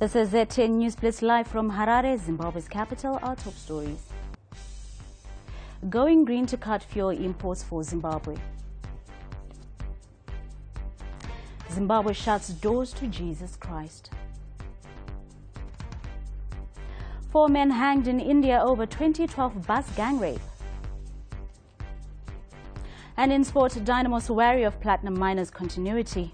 This is ZTN News Blitz live from Harare, Zimbabwe's capital. Our top stories. Going green to cut fuel imports for Zimbabwe. Zimbabwe shuts doors to Jesus Christ. 4 men hanged in India over 2012 bus gang rape. And in sport, Dynamos wary of platinum miners' continuity.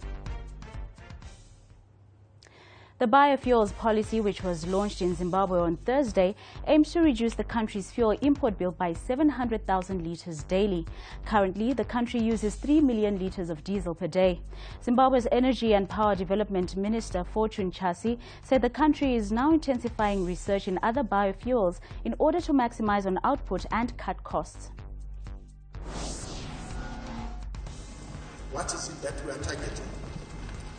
The biofuels policy, which was launched in Zimbabwe on Thursday, aims to reduce the country's fuel import bill by 700,000 litres daily. Currently, the country uses 3 million litres of diesel per day. Zimbabwe's Energy and Power Development Minister Fortune Chasi said the country is now intensifying research in other biofuels in order to maximize on output and cut costs. What is it that we are targeting?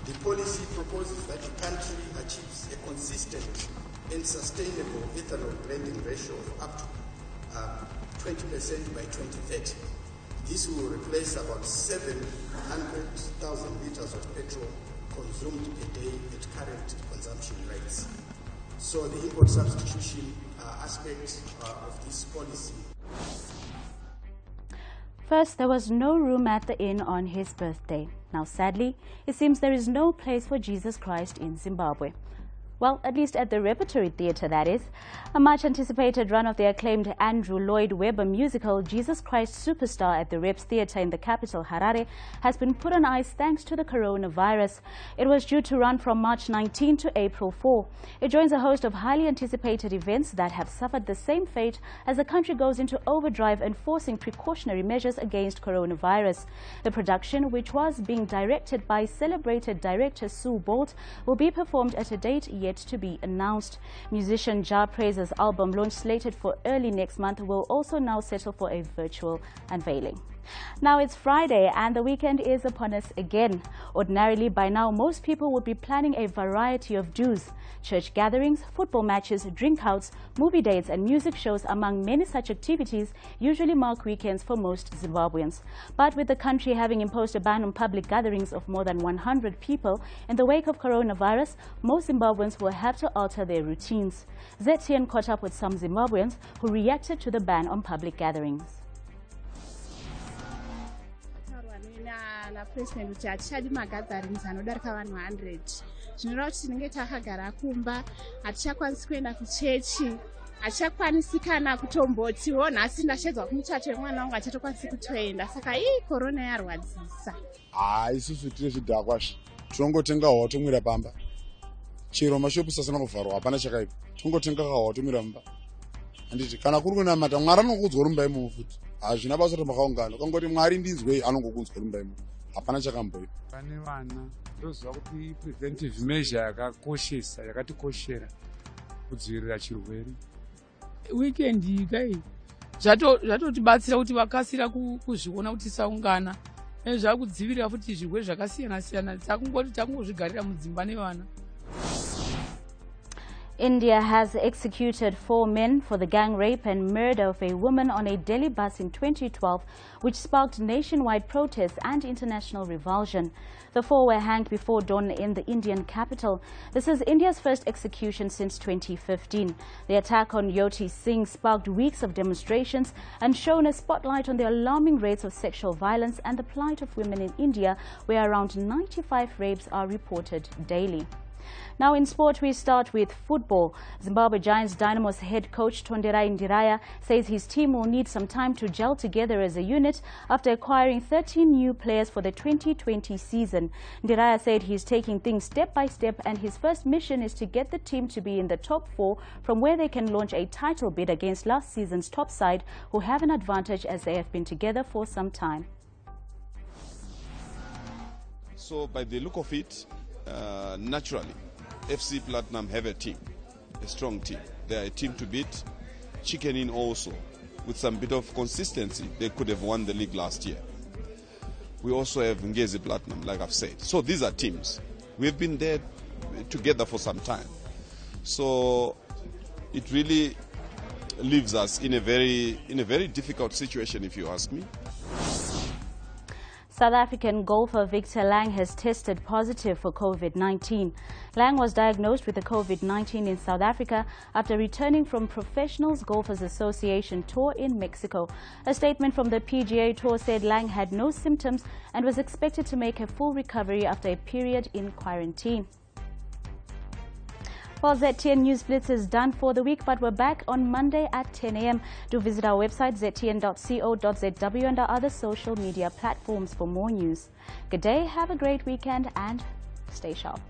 The policy proposes that the country achieves a consistent and sustainable ethanol blending ratio of up to 20% by 2030. This will replace about 700,000 litres of petrol consumed per day at current consumption rates. So the import substitution aspect of this policy. First, there was no room at the inn on his birthday. Now, sadly, it seems there is no place for Jesus Christ in Zimbabwe. Well, at least at the Repertory Theatre, that is. A much-anticipated run of the acclaimed Andrew Lloyd Webber musical Jesus Christ Superstar at the Reps Theatre in the capital, Harare, has been put on ice thanks to the coronavirus. It was due to run from March 19 to April 4. It joins a host of highly anticipated events that have suffered the same fate as the country goes into overdrive enforcing precautionary measures against coronavirus. The production, which was being directed by celebrated director Sue Bolt, will be performed at a date yet to be announced. Musician Jah Praise's album, launch slated for early next month, will also now settle for a virtual unveiling. Now it's Friday and the weekend is upon us again. Ordinarily, by now, most people would be planning a variety of do's. Church gatherings, football matches, drink-outs, movie dates and music shows, among many such activities, usually mark weekends for most Zimbabweans. But with the country having imposed a ban on public gatherings of more than 100 people in the wake of coronavirus, most Zimbabweans will have to alter their routines. ZTN caught up with some Zimbabweans who reacted to the ban on public gatherings. President kuti hatichadi magatherings anodarika vanhu 100. Zvinoreva kuti tinenge takagara kumba, hatichakwanisi kuenda kuchechi, hatichakwanisi kana kutombotiwo nhasi ndashedzwa kumuchato wemwana wangu hachatokwanisi kutoenda. Saka korona yarwadzisa. Isusu tine zvidhakwa tinongotenga hawa tomwira pamba. Chero mashopu asina kuvharwa hapana chakaipa. Tongotenga hawa tomwira pamba. Handiti kana kuri kunamata Mwari anokudzwa rumba imomo futi. Hazvina basa kuti makaungana. Kangoti Mwari ndinzwe anongokunzwa rumba imomo. Hapana chakamboyo. Pane vana ndoziva kuti preventive measure yakakoshesa yakatikoshera kudzivirira chirwere. Weekend kai zvatotibatsira kuti vakasira kuzviona kuti tisaungana. Zvakudzivirira futi zvirwere zvakasiyana siyana. Takungozvigarira mudzimba nevana. India has executed 4 men for the gang rape and murder of a woman on a Delhi bus in 2012, which sparked nationwide protests and international revulsion. The 4 were hanged before dawn in the Indian capital. This is India's first execution since 2015. The attack on Yoti Singh sparked weeks of demonstrations and shone a spotlight on the alarming rates of sexual violence and the plight of women in India, where around 95 rapes are reported daily. Now in sport, we start with football. Zimbabwe Giants Dynamos head coach Tonderai Ndiraya says his team will need some time to gel together as a unit after acquiring 13 new players for the 2020 season. Ndiraya said he's taking things step by step and his first mission is to get the team to be in the top 4, from where they can launch a title bid against last season's top side, who have an advantage as they have been together for some time. So by the look of it, naturally, FC Platinum have a team, a strong team. They are a team to beat. Chicken in also, with some bit of consistency, they could have won the league last year. We also have Ngezi Platinum, like I've said. So these are teams. We've been there together for some time. So it really leaves us in a very difficult situation, if you ask me. South African golfer Victor Lang has tested positive for COVID-19. Lang was diagnosed with the COVID-19 in South Africa after returning from Professionals Golfers Association tour in Mexico. A statement from the PGA Tour said Lang had no symptoms and was expected to make a full recovery after a period in quarantine. Well, ZTN News Blitz is done for the week, but we're back on Monday at 10 a.m. Do visit our website, ztn.co.zw, and our other social media platforms for more news. Good day, have a great weekend, and stay sharp.